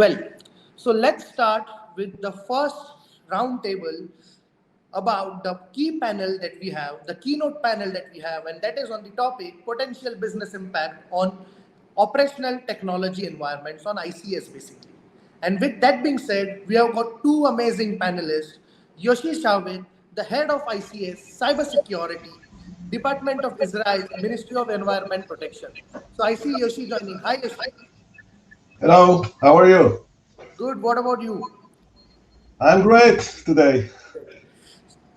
Well, so let's start with the first roundtable about the key panel that we have, the keynote panel that we have, and that is on the topic potential business impact on operational technology environments on ICS basically. And with that being said, we have got two amazing panelists, Yosi Shavit, the head of ICS Cybersecurity, Department of Israel, Ministry of Environment Protection. So I see Yoshi joining. Hi Yoshi. Hello, how are you? Good. What about you? I'm great today.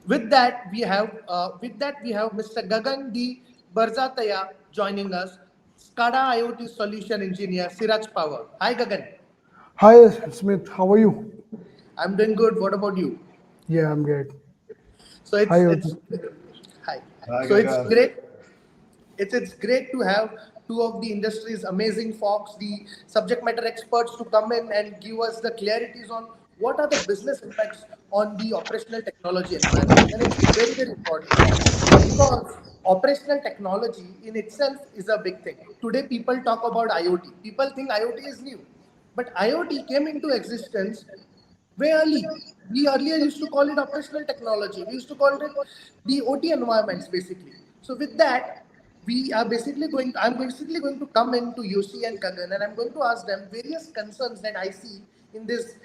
With that we have Mr. Gagan D. Barzataya joining us, SCADA IoT Solution Engineer, Siraj Power. Hi Gagan. Hi Smith, how are you? I'm doing good. What about you? Yeah, I'm great. So Hi, it's Yosi. hi. Hi, So it's Gagan. great. It's great to have two of the industry's amazing folks, the subject matter experts, to come in and give us the clarities on what are the business impacts on the operational technology environment. And it's very, very important because operational technology in itself is a big thing. Today, people talk about IoT. People think IoT is new, but IoT came into existence way early. We earlier used to call it operational technology. We used to call it the OT environments basically. So with that, I'm basically going to come into Yoshi and Kagan, and I'm going to ask them various concerns that I see in this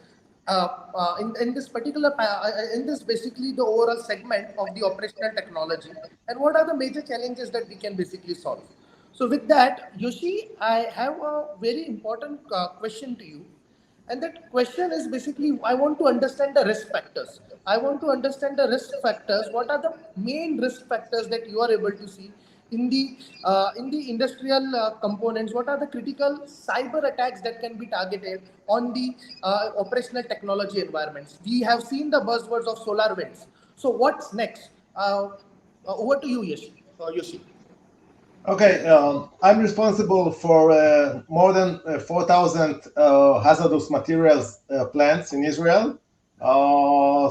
in this particular in this basically the overall segment of the operational technology, and what are the major challenges that we can basically solve. So with that, Yoshi, I have a very important question to you, and that question is basically, I want to understand the risk factors. I want to understand the risk factors. What are the main risk factors that you are able to see in the industrial components? What are the critical cyber attacks that can be targeted on the operational technology environments? We have seen the buzzwords of solar winds. So what's next? Over to you, Yoshi. Okay, I'm responsible for more than 4,000 hazardous materials plants in Israel.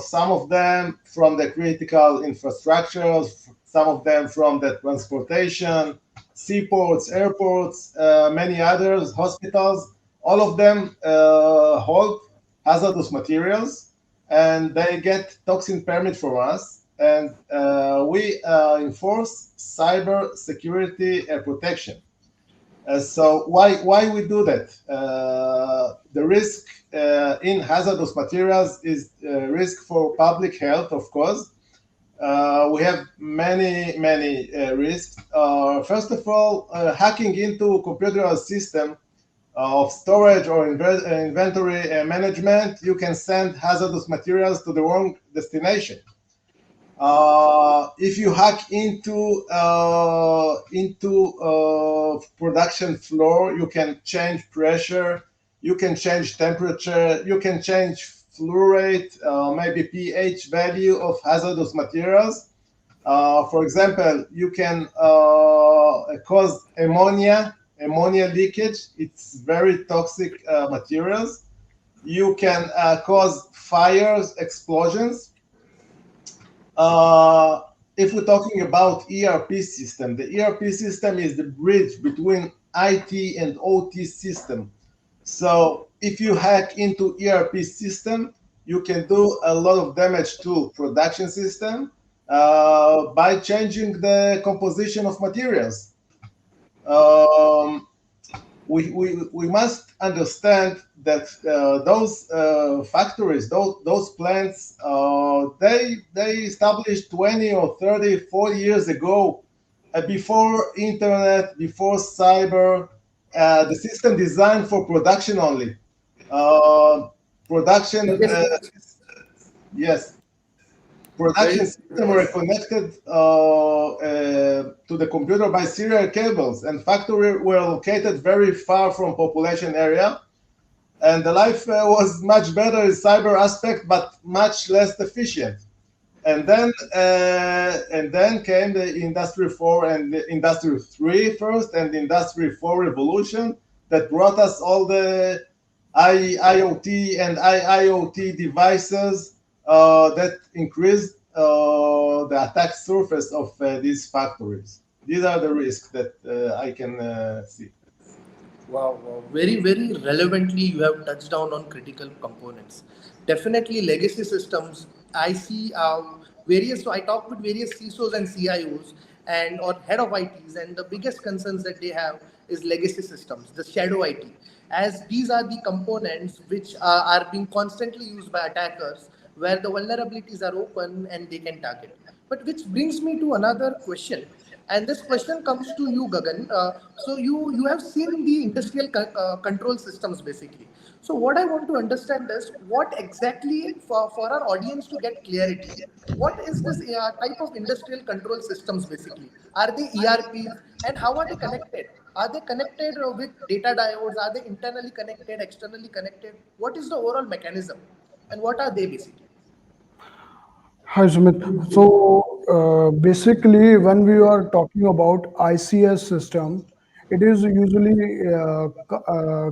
Some of them from the critical infrastructures, some of them from the transportation, seaports, airports, many others, hospitals. All of them hold hazardous materials, and they get toxin permit from us, and we enforce cyber security protection. So why we do that? The risk in hazardous materials is risk for public health, of course. We have many risks. First of all, hacking into computer system of storage or inventory management, you can send hazardous materials to the wrong destination. If you hack into production floor, you can change pressure, you can change temperature, you can change flow rate, maybe pH value of hazardous materials. For example, you can cause ammonia leakage. It's very toxic materials. You can cause fires, explosions. If we're talking about ERP system, the ERP system is the bridge between IT and OT system. So if you hack into ERP system, you can do a lot of damage to production system by changing the composition of materials. Um, we must understand that those factories, those plants, they established 20 or 30, 40 years ago, before internet, before cyber, the system designed for production only. Uh, production, yes, production Very, system were connected to the computer by serial cables, and factories were located very far from population area. And the life was much better in cyber aspect, but much less efficient. And then came the Industry 4 and the Industry 3 first, and the Industry 4 revolution that brought us all the IoT and IIoT devices that increased the attack surface of these factories. These are the risks that I can see. Wow, wow. Very, very relevantly, you have touched down on critical components. Definitely, legacy systems. I see various. So I talk with various CISOs and CIOs and or head of ITs, and the biggest concerns that they have is legacy systems, the shadow IT, as these are the components which are being constantly used by attackers, where the vulnerabilities are open and they can target. But which brings me to another question, and this question comes to you, Gagan. So you have seen the industrial control systems basically. So what I want to understand is what exactly for our audience to get clarity. What is this type of industrial control systems basically? Are they ERPs and how are they connected? Are they connected with data diodes? Are they internally connected, externally connected? What is the overall mechanism and what are they basically? Hi, Sumit. So basically, when we are talking about ICS system, it is usually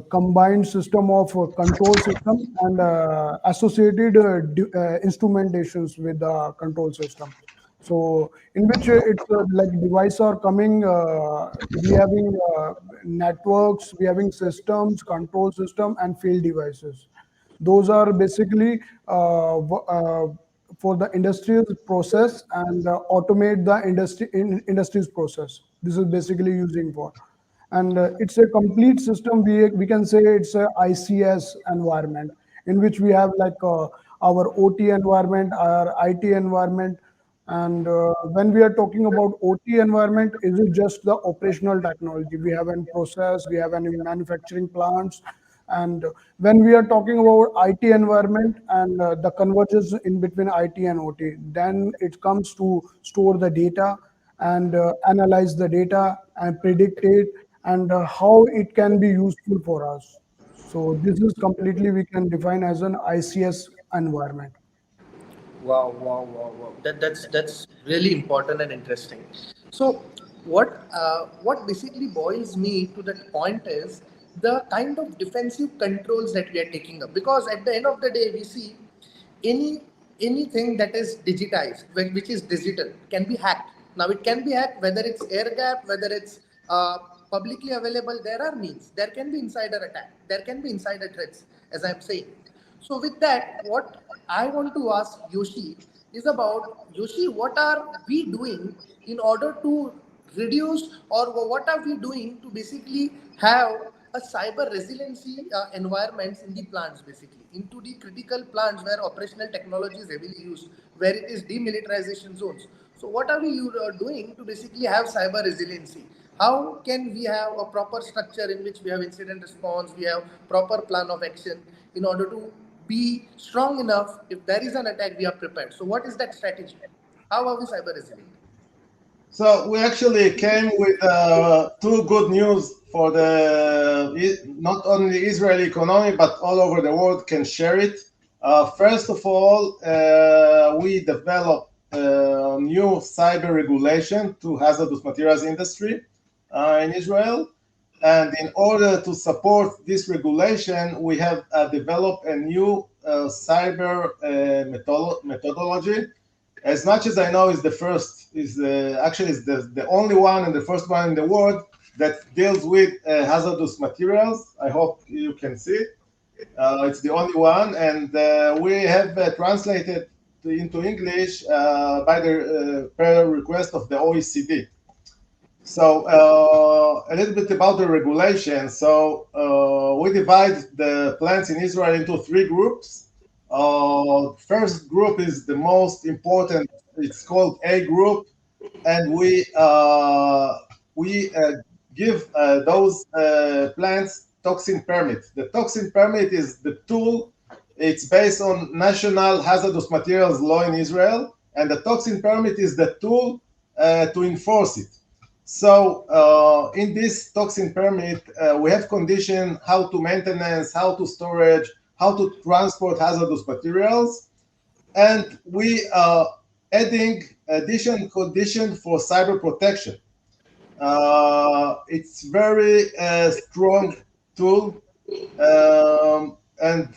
combined system of control system and associated instrumentations with the control system. So in which it's like device are coming, we having networks, we having systems, control system, and field devices. Those are basically for the industrial process and automate the industry's process. This is basically using for, and it's a complete system. We can say it's a ICS environment in which we have like our OT environment, our IT environment, and when we are talking about OT environment, is it just the operational technology? We have in process, we have any manufacturing plants, and when we are talking about IT environment and the convergence in between IT and OT, then it comes to store the data and analyze the data and predict it and how it can be useful for us. So this is completely we can define as an ICS environment. Wow, wow, wow, wow. That's really important and interesting. So, what basically boils me to that point is the kind of defensive controls that we are taking up. Because at the end of the day, we see any anything that is digitized, which is digital, can be hacked. Now, it can be hacked whether it's air gap, whether it's publicly available. There are means. There can be insider attack. There can be insider threats, as I'm saying. So with that, what I want to ask Yoshi is about Yoshi, what are we doing in order to reduce or what are we doing to basically have a cyber resiliency environments in the plants basically into the critical plants where operational technology is heavily used, where it is demilitarization zones. So what are we doing to basically have cyber resiliency? How can we have a proper structure in which we have incident response, we have proper plan of action in order to be strong enough if there is an attack, we are prepared. So what is that strategy? How are we cyber resilient? So we actually came with two good news for the not only Israeli economy but all over the world can share it. First of all, we developed new cyber regulation to hazardous materials industry in Israel. And in order to support this regulation, we have developed a new cyber methodology. As much as I know, is the first, is actually is the only one and the first one in the world that deals with hazardous materials. I hope you can see it. It's the only one, and we have translated into English by the per request of the OECD. So a little bit about the regulation. So we divide the plants in Israel into three groups. First group is the most important. It's called A group, and we give those plants toxin permit. The toxin permit is the tool. It's based on national hazardous materials law in Israel, and the toxin permit is the tool to enforce it. So in this toxin permit, we have condition how to maintenance, how to storage, how to transport hazardous materials, and we are adding additional condition for cyber protection. It's very strong tool, and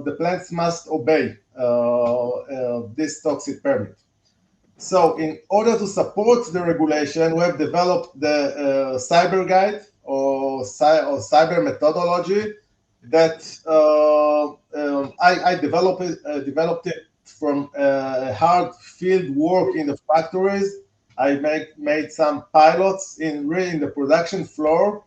the plants must obey this toxic permit. So in order to support the regulation, we have developed the cyber guide or or cyber methodology that I developed it from hard field work in the factories. I made some pilots in the production floor,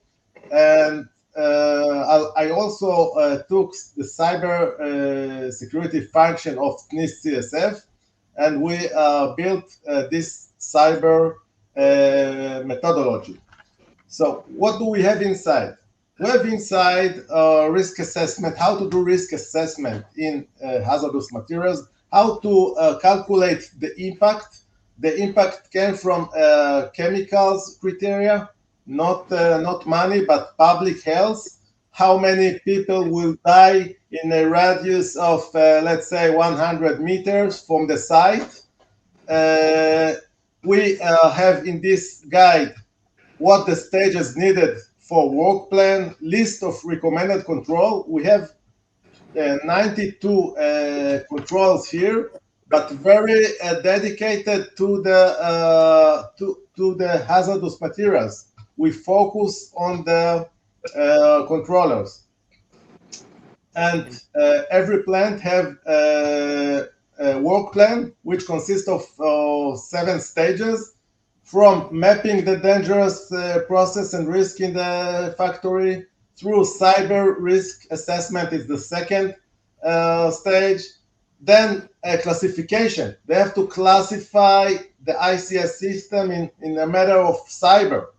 and I also took the cyber security function of NIST CSF, and we built this cyber methodology. So what do we have inside? We have inside risk assessment, how to do risk assessment in hazardous materials, how to calculate the impact. The impact came from chemicals criteria, not money, but public health. How many people will die in a radius of, let's say, 100 meters from the site? We have in this guide what the stages needed for work plan, list of recommended control. We have 92 controls here, but very dedicated to the hazardous materials. We focus on the controllers, and every plant have a work plan which consists of 7 stages, from mapping the dangerous process and risk in the factory through cyber risk assessment is the second stage. Then classification. They have to classify the ICS system in a matter of cyber.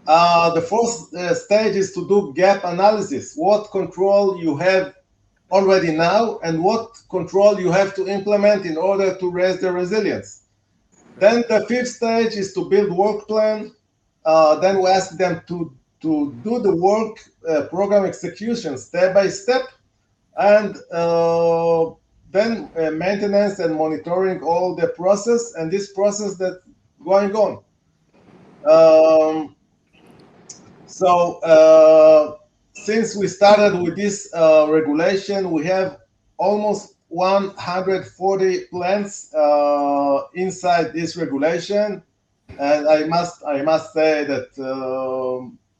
The fourth stage is to do gap analysis. What control you have already now and what control you have to implement in order to raise the resilience. Then the fifth stage is to build work plan. Then we ask them to do the work program execution step by step, and then maintenance and monitoring all the process and this process that going on. Since we started with this regulation, we have almost 140 plants inside this regulation, and I must say that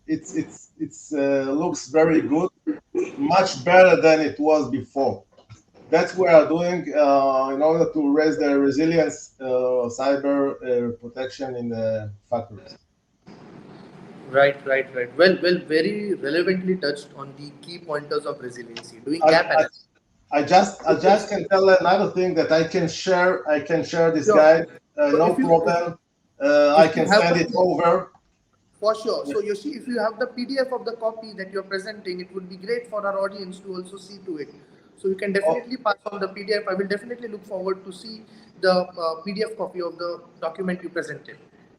it's looks very good, much better than it was before. That's what we are doing in order to raise the resilience, cyber protection in the factories. Right, right, right. Well, very relevantly touched on the key pointers of resiliency. Doing I, gap I, analysis. I just can tell another thing that I can share. I can share this Sure. guide, So no problem. I if you can have send it the over. For sure. Yeah. So Yoshi, if you have the PDF of the copy that you're presenting, it would be great for our audience to also see to it. So you can Oh, definitely pass on the PDF. I will definitely look forward to see the PDF copy of the document you presented.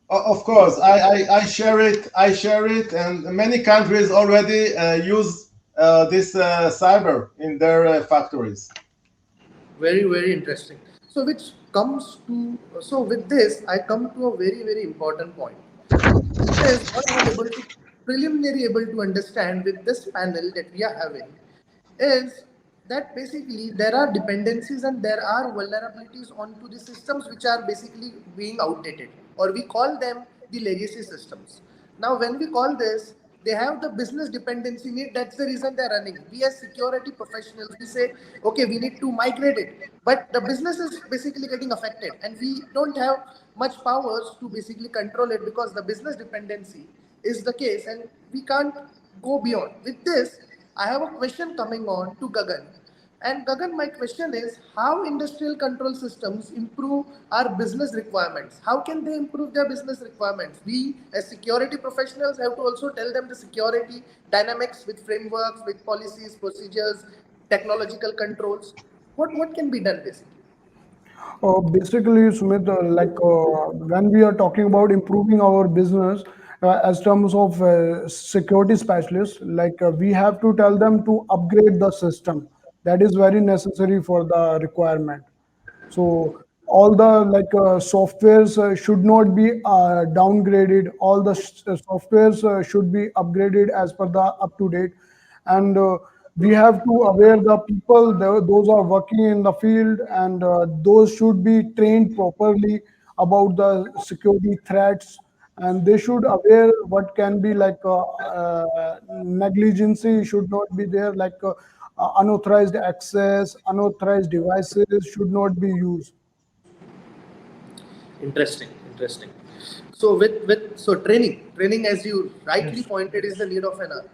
of course, I share it. I share it, and many countries already use this cyber in their factories. Very, very interesting. So which comes to, so with this, I come to a very, very important point. Is what I am able to preliminary able to understand with this panel that we are having is that basically there are dependencies and there are vulnerabilities onto the systems which are basically being outdated, or we call them the legacy systems. Now when we call this, they have the business dependency need, that's the reason they're running. We as security professionals, we say okay, we need to migrate it, but the business is basically getting affected and we don't have much powers to basically control it because the business dependency is the case and we can't go beyond. With this, I have a question coming on to Gagan. And Gagan, my question is how industrial control systems improve our business requirements? How can they improve their business requirements? We, as security professionals, have to also tell them the security dynamics with frameworks, with policies, procedures, technological controls. What can be done basically? Basically, Sumit, when we are talking about improving our business as terms of security specialists, we have to tell them to upgrade the system. That is very necessary for the requirement. So all the softwares should not be downgraded. All the softwares should be upgraded as per the up to date, and we have to aware the people, those are working in the field, and those should be trained properly about the security threats and they should aware what can be like negligence should not be there, like unauthorized access, unauthorized devices should not be used. Interesting, interesting. So with training as you rightly Yes. pointed is the need of an hour.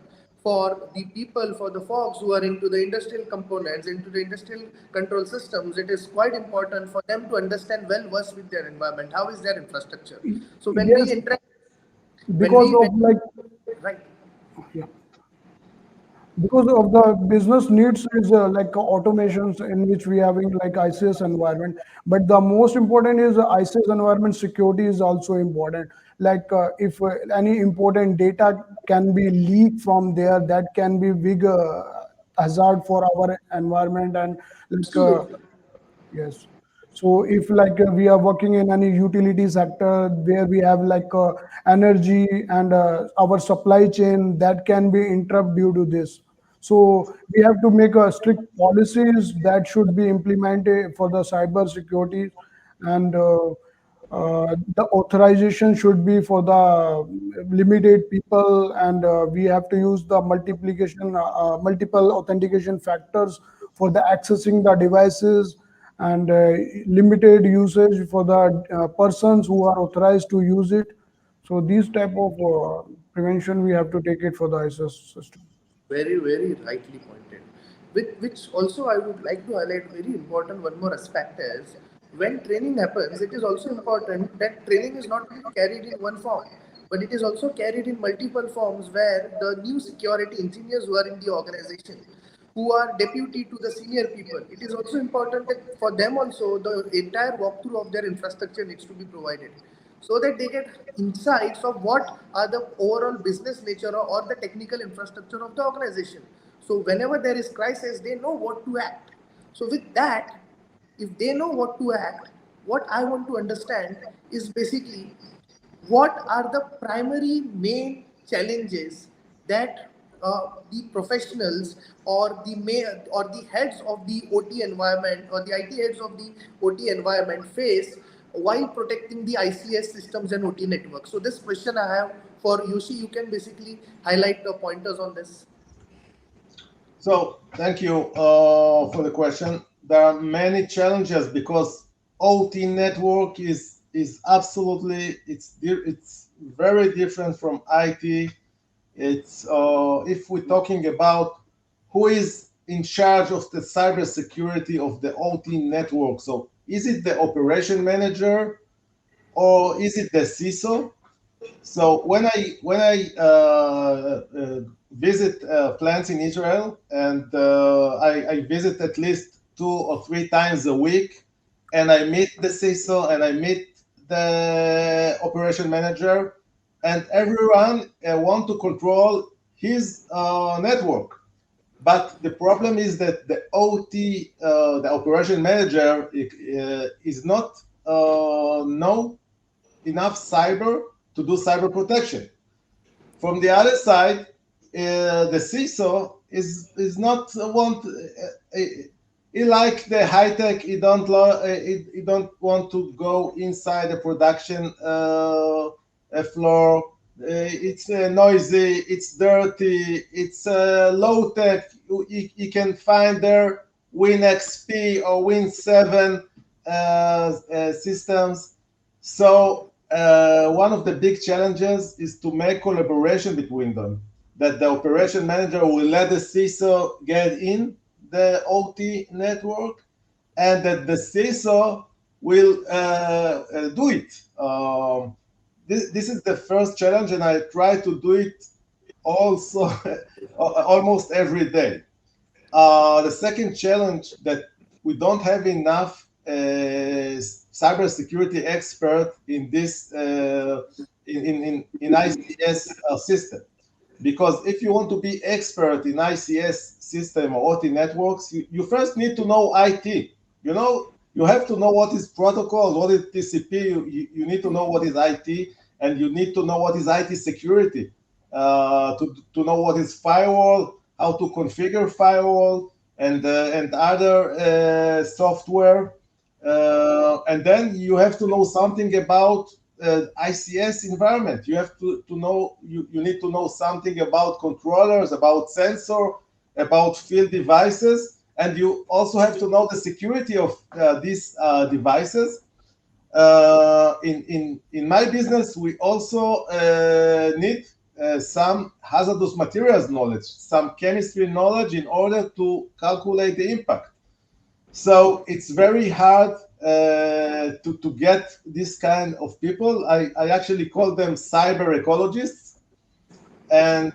For the people, for the folks who are into the industrial components, into the industrial control systems, it is quite important for them to understand well versed with their environment. How is their infrastructure? So when we Yes, interact, because when of like, right. yeah, because of the business needs is like automations in which we having like ICS environment, but the most important is ICS environment security is also important. Like if any important data can be leaked from there, that can be big hazard for our environment. And like Absolutely. yes. So if like we are working in any utility sector where we have like energy and our supply chain that can be interrupted due to this. So we have to make a strict policies that should be implemented for the cyber security, and the authorization should be for the limited people, and we have to use the multiple authentication factors for the accessing the devices, and limited usage for the persons who are authorized to use it. So these type of prevention we have to take it for the ISS system. Very, very rightly pointed. With which also I would like to highlight very important one more aspect is when training happens, it is also important that training is not only carried in one form, but it is also carried in multiple forms where the new security engineers who are in the organization, who are deputy to the senior people, it is also important that for them also the entire walkthrough of their infrastructure needs to be provided so that they get insights of what are the overall business nature or the technical infrastructure of the organization. So whenever there is crisis, they know what to act. So with that, if they know what to act, what I want to understand is basically what are the primary main challenges that the professionals or or the heads of the OT environment or the IT heads of the OT environment face while protecting the ICS systems and OT networks. So this question I have for Yoshi, you can basically highlight the pointers on this. So thank you for the question. There are many challenges because OT network is absolutely it's very different from IT. It's if we're talking about who is in charge of the cybersecurity of the OT network. So is it the operation manager or is it the CISO? So when I visit plants in Israel, and I visit at least 2 or 3 times a week, and I meet the CISO and I meet the operation manager, and everyone want to control his network. But the problem is that the OT, the operation manager, is not know enough cyber to do cyber protection. From the other side, the CISO is not want. He like the high tech. He don't want to go inside the production floor. It's noisy. It's dirty. It's low tech. You can find there WinXP or Win7 systems. So one of the big challenges is to make collaboration between them. That the operation manager will let the CISO get in the OT network, and that the CISO will do it. This is the first challenge, and I try to do it also almost every day. The second challenge that we don't have enough cybersecurity expert in this in ICS system, because if you want to be expert in ICS system or OT networks, you first need to know IT. You have to know what is protocol, what is TCP. You need to know what is IT, and you need to know what is IT security. To know what is firewall, how to configure firewall, and other software, and then you have to know something about ICS environment. You have to know, you need to know something about controllers, about sensor, about field devices, and you also have to know the security of these devices. In my business, we also need some hazardous materials knowledge, some chemistry knowledge in order to calculate the impact. So it's very hard to get this kind of people. I actually call them cyber ecologists. And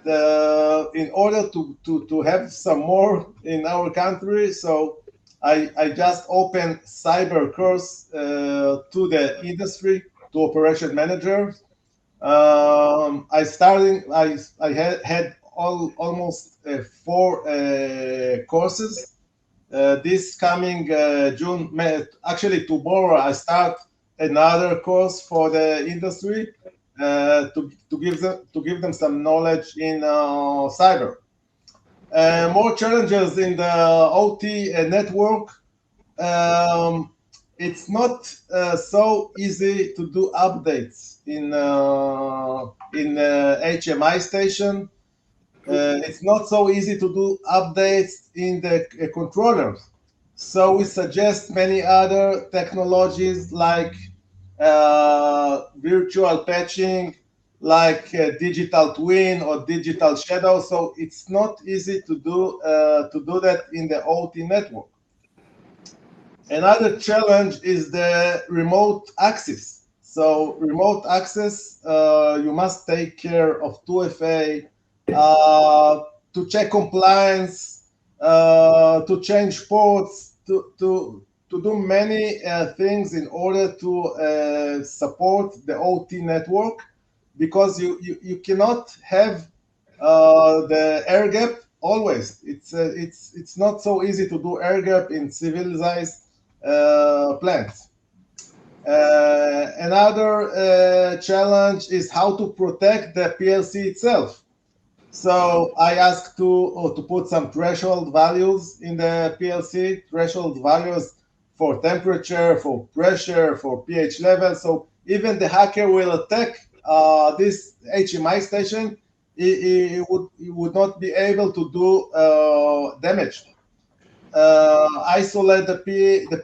in order to have some more in our country, so I just opened cyber course to the industry, to operation managers. I had almost four courses. This coming June, actually tomorrow, I start another course for the industry to give them some knowledge in cyber. More challenges in the OT network. It's not so easy to do updates in HMI station. It's not so easy to do updates in the controllers. So we suggest many other technologies like virtual patching, like digital twin or digital shadow. So it's not easy to do that in the OT network. Another challenge is the remote access. So remote access, you must take care of 2FA, to check compliance, to change ports, to do many things in order to support the OT network, because you cannot have the air gap always. It's not so easy to do air gap in civilized plants. Another challenge is how to protect the PLC itself. So I asked to put some threshold values in the PLC, threshold values for temperature, for pressure, for pH level. So even the hacker will attack this HMI station, he would not be able to do damage. Isolate the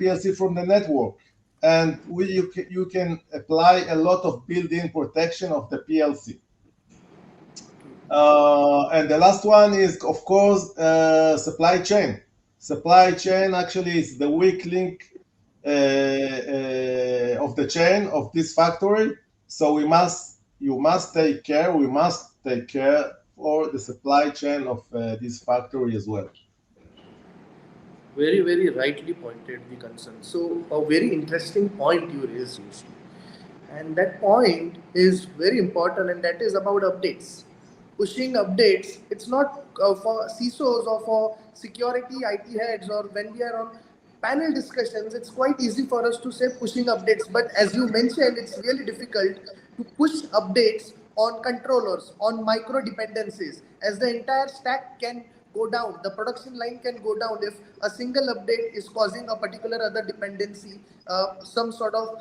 PLC from the network, and you can apply a lot of built-in protection of the PLC. And the last one is, of course, supply chain. Supply chain actually is the weak link of the chain of this factory. So we must take care for the supply chain of this factory as well. Very, very rightly pointed the concern. So, a very interesting point you raised, Yoshi. And that point is very important, and that is about updates. Pushing updates, it's not for CISOs or for security IT heads, or when we are on panel discussions, it's quite easy for us to say pushing updates. But as you mentioned, it's really difficult to push updates on controllers, on micro dependencies, as the entire stack can go down, the production line can go down if a single update is causing a particular other dependency, some sort of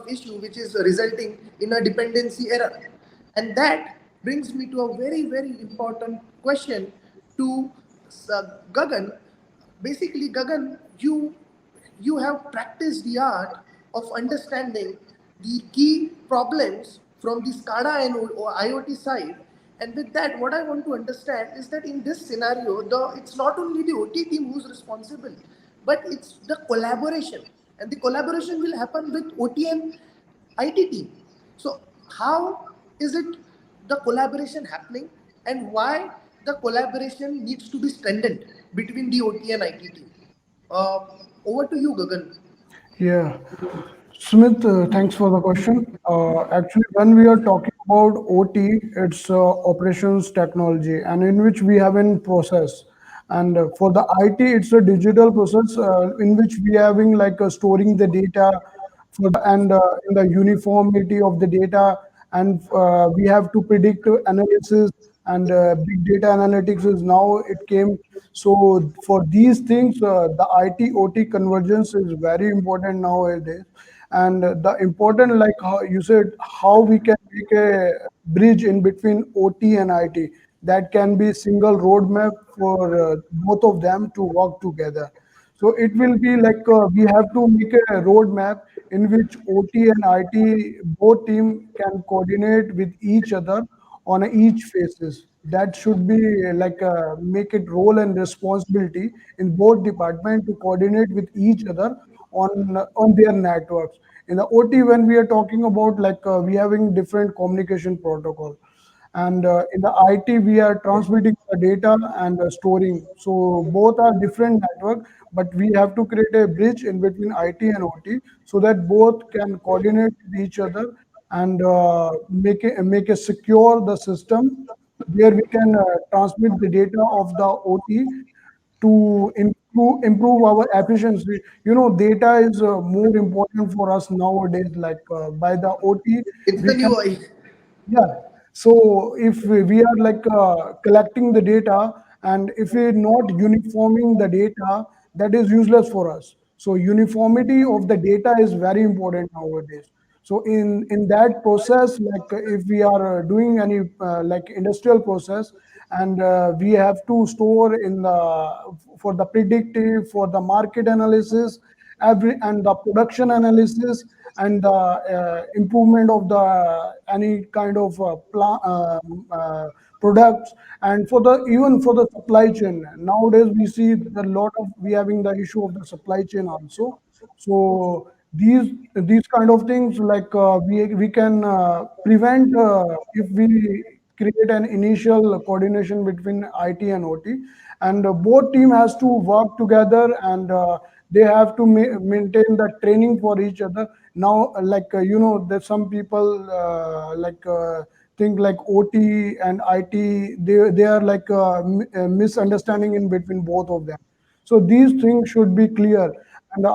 issue which is resulting in a dependency error. And that brings me to a very, very important question to Gagan. Basically, Gagan, you have practiced the art of understanding the key problems from the SCADA and IoT side. And with that, what I want to understand is that in this scenario, it's not only the OT team who's responsible, but it's the collaboration. And the collaboration will happen with OT and IT team. So how is it the collaboration happening, and why the collaboration needs to be strengthened between the OT and IT team? Uh, Over to you, Gagan. Yeah. Smith, thanks for the question. Actually, when we are talking about OT, it's operations technology, and in which we have in process. And for the IT, it's a digital process in which we having like storing the data for and in the uniformity of the data, and we have to predict analysis, and big data analytics is now it came. So for these things, the IT OT convergence is very important nowadays. And the important, like how you said, how we can make a bridge in between OT and IT, that can be single roadmap for both of them to work together. So it will be like we have to make a roadmap in which OT and IT both team can coordinate with each other on each phases. That should be like make it role and responsibility in both department to coordinate with each other on their networks. In the OT, when we are talking about like we having different communication protocol, and in the IT we are transmitting the data and storing. So both are different network, but we have to create a bridge in between IT and OT so that both can coordinate with each other and make a secure the system where we can transmit the data of the OT to improve our efficiency. Data is more important for us nowadays. Like by the OT, It's we the can, new yeah. So if we are like collecting the data, and if we're not uniforming the data, that is useless for us. So uniformity of the data is very important nowadays. So in that process, like if we are doing any like industrial process, and we have to store in the for the predictive, for the market analysis, every and the production analysis, and the improvement of the any kind of products, and for the even for the supply chain. Nowadays we see a lot of we having the issue of the supply chain also. So these kind of things, like we can prevent if we create an initial coordination between IT and OT, and both team has to work together, and they have to maintain the training for each other. Now like there's some people like think like OT and IT, they are like misunderstanding in between both of them. So these things should be clear. And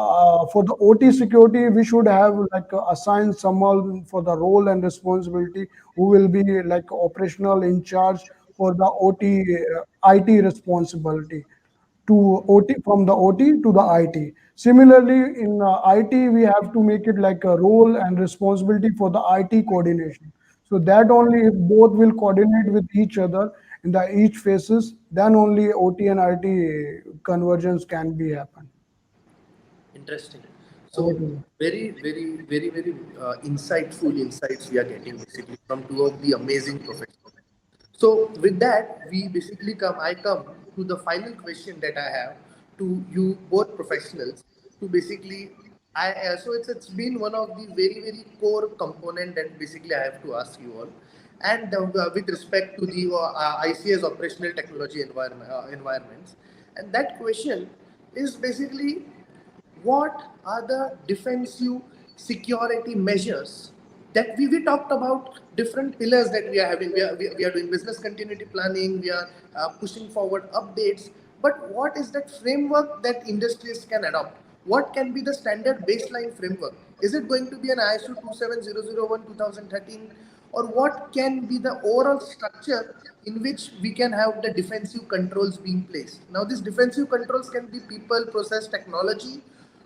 for the OT security, we should have like assign someone for the role and responsibility who will be like operational in charge for the OT IT responsibility to OT, from the OT to the IT. Similarly, in IT, we have to make it like a role and responsibility for the IT coordination. So that only if both will coordinate with each other in the each phases, then only OT and IT convergence can be happen. Interesting. Over So to you. very insightful insights we are getting basically from two of the amazing professionals. So with that, we basically I come to the final question that I have to you both professionals to basically, so it's been one of the very core component that basically I have to ask you all, and with respect to the ICS operational technology environments, and that question is basically, what are the defensive security measures that we talked about different pillars that we are having. We are doing business continuity planning, we are pushing forward updates, but what is that framework that industries can adopt? What can be the standard baseline framework? Is it going to be an ISO 27001 2013, or what can be the overall structure in which we can have the defensive controls being placed? Now these defensive controls can be people, process, technology,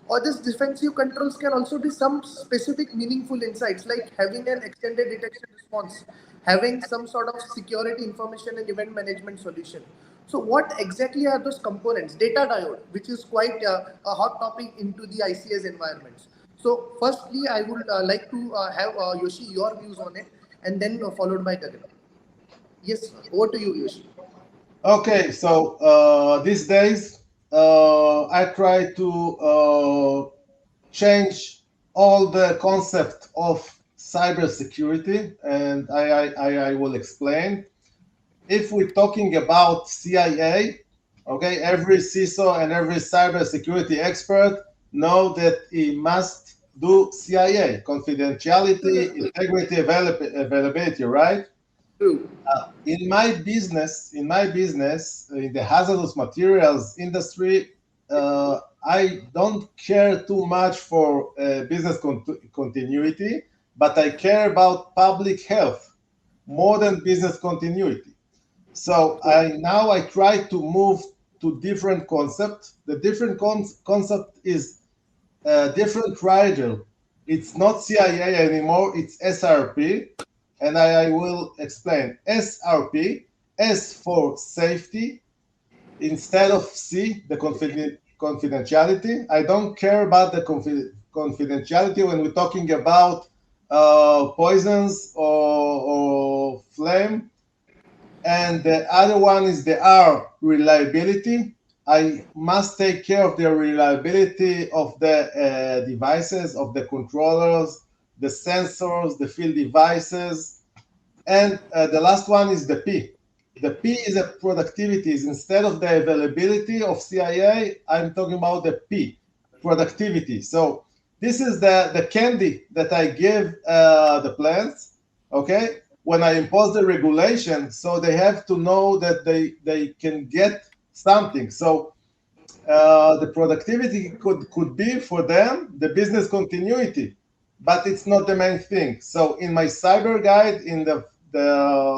or this defensive controls can also be some specific meaningful insights like having an extended detection response, having some sort of security information and event management solution. So what exactly are those components? Data diode, which is quite a hot topic into the ICS environments. So firstly, I would like to have Yoshi your views on it, and then followed by Gagan. Yes, over to you, Yoshi. Okay, so these days I try to change all the concept of cybersecurity, and I will explain. If we're talking about CIA, okay, every CISO and every cybersecurity expert know that he must do CIA, confidentiality, integrity, availability, right? True. In my business, in the hazardous materials industry, I don't care too much for business continuity, but I care about public health more than business continuity. So I try to move to different concept. The different concept is different triangle. It's not CIA anymore, it's SRP. And I will explain. SRP, S for safety, instead of C, the confidentiality. I don't care about the confidentiality when we're talking about poisons or flame. And the other one is the R, reliability. I must take care of the reliability of the devices, of the controllers, the sensors, the field devices. And the last one is the P. The P is a productivity. Instead of the availability of CIA, I'm talking about the P, productivity. So this is the candy that I give the plants, okay? When I impose the regulation, so they have to know that they can get something. So the productivity could be for them the business continuity, but it's not the main thing. So in my cyber guide, in the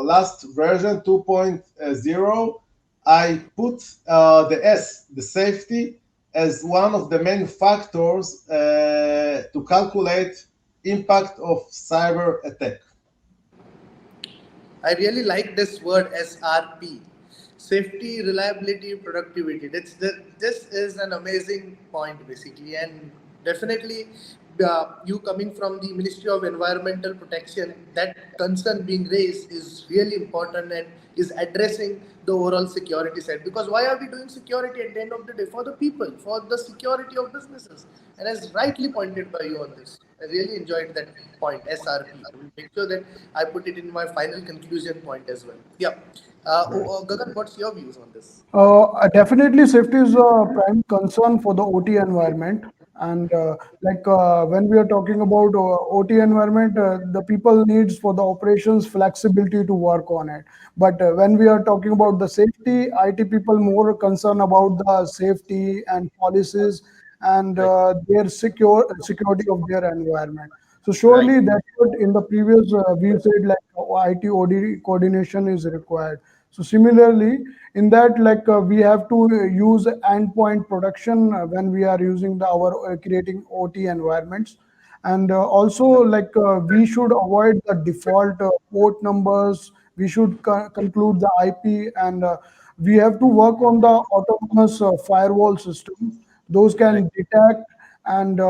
last version 2.0, I put the S, the safety, as one of the main factors to calculate impact of cyber attack. I really like this word SRP, safety, reliability, productivity. This is an amazing point basically, and definitely you coming from the Ministry of Environmental Protection, that concern being raised is really important and is addressing the overall security side. Because why are we doing security at the end of the day? For the people, for the security of businesses, and as rightly pointed by you on this. I really enjoyed that point, SRP. I will make sure that I put it in my final conclusion point as well. Yeah. Gagan, what's your views on this? Definitely, safety is a prime concern for the OT environment. And when we are talking about OT environment, the people needs for the operations flexibility to work on it. But when we are talking about the safety, IT people more concerned about the safety and policies and Right. their security of their environment. So Right. surely that's what in the previous we said like IT OD coordination is required. So similarly, in that we have to use endpoint protection when we are using our creating OT environments, and also we should avoid the default port numbers. We should conclude the IP, and we have to work on the autonomous firewall system. Those Right. can detect and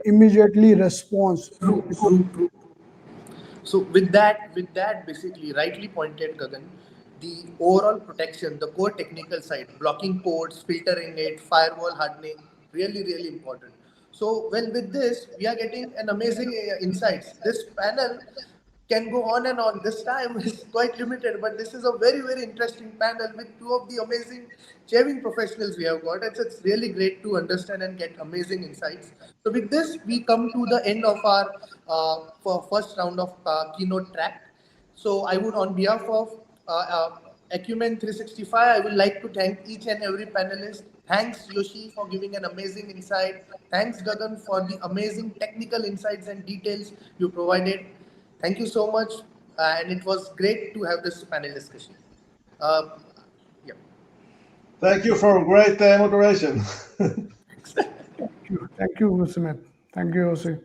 immediately response. True. True. True. So with that, basically, rightly pointed, Gagan, the overall protection, the core technical side, blocking ports, filtering it, firewall hardening, really, really important. So, well, with this, we are getting an amazing insights. This panel can go on and on. This time is quite limited, but this is a very, very interesting panel with two of the amazing shaving professionals we have got. It's really great to understand and get amazing insights. So, with this, we come to the end of our first round of keynote track. So, I would, on behalf of Acumen 365, I would like to thank each and every panelist. Thanks, Yoshi, for giving an amazing insight. Thanks, Gagan, for the amazing technical insights and details you provided. Thank you so much, and it was great to have this panel discussion. Uh, yeah. Thank you for great moderation. Thank you, Mr. Smith. Thank you, Jose.